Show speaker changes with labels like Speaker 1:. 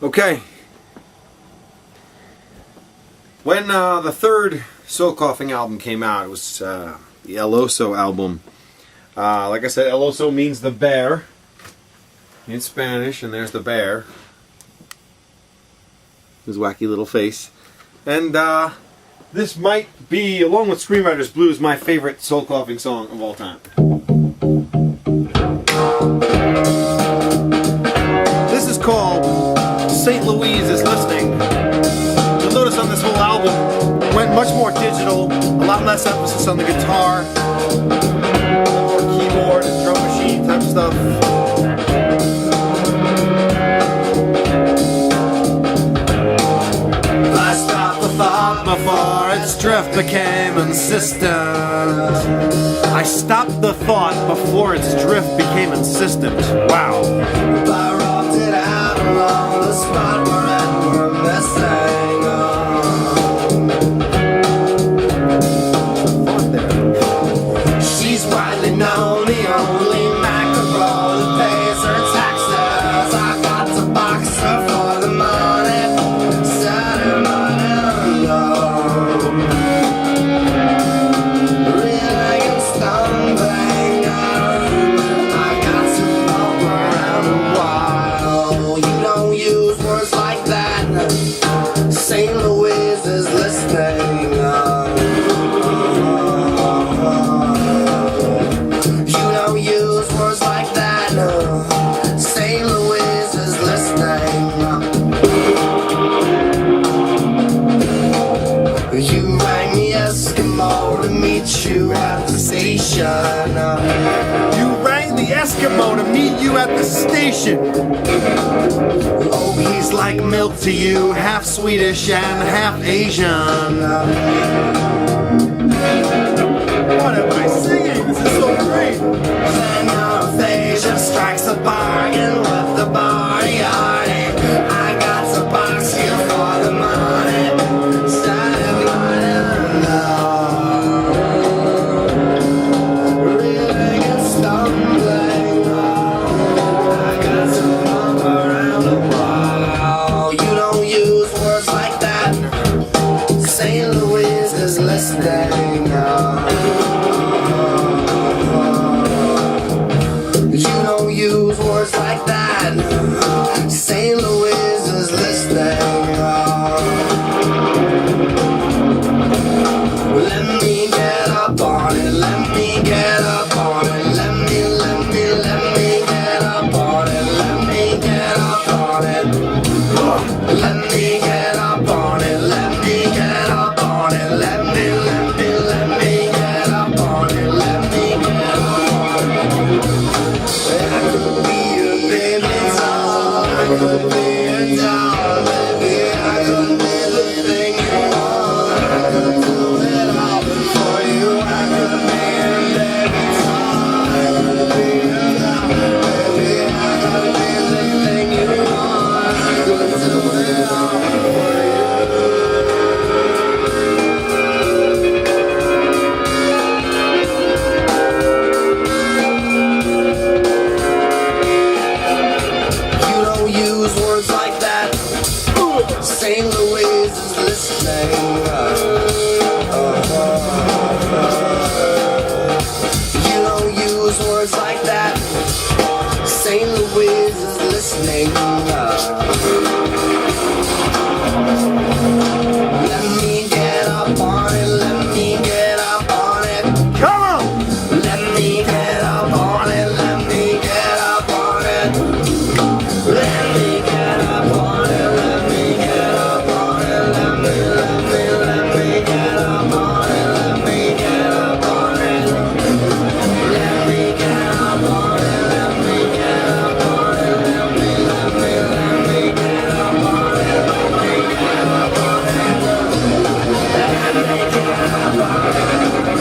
Speaker 1: Okay. When the third Soul Coughing album came out, it was the El Oso album. Like I said, El Oso means the bear in Spanish, and there's the bear. His wacky little face. And this might be, along with Screenwriter's Blues, my favorite Soul Coughing song of all time. This is called St. Louise is Listening. You'll notice on this whole album, it went much more digital, a lot less emphasis on the guitar, more keyboard and drum machine type stuff. I stopped the thought before its drift became insistent. I stopped the thought before its drift became insistent. Wow. I rocked it out along the spot where we're missing. She's widely known, the only mackerel that pays her taxes. I got to box her for the money, set her money low. Reeling and stumbling, I got to walk around a while. You don't use words like that. St. Louise is listening. St. Louise is listening. You rang the Eskimo to meet you at the station. You rang the Eskimo to meet you at the station. Oh, he's like milk to you, half Swedish and half Asian. What am I singing? This is so great. Asia strikes a bargain with the barnyard. I got to box you for the money. Started running low. Reeling and stumbling. I got to walk around a while. You don't use words like that. St. Louise is listening. Use words like that. St. Louise is listening. Let me get up on it. Let me get up on it. Let me get up on it. Let me get up on it. Let me get up on it. Let me get up on it. Let me get up on it. Let me get up on it. I could be a doll, baby. I could be the thing you want. I could do it all for you. I could be a baby doll. I could be a doll, baby. I could be the thing you want. I could do it all for you. Use words like that. St. Louise is listening. You don't use words like that. St. Louise is listening. Let me get up on it. Let me get up on it. Come on! Let me get up on it. Let me get up on it. Let me get up on it, let me get up on it, let me get up on it, let me get up on it, let me get up on it, let me get up on it, let me get up on it, let me get up on it, let me get up on it.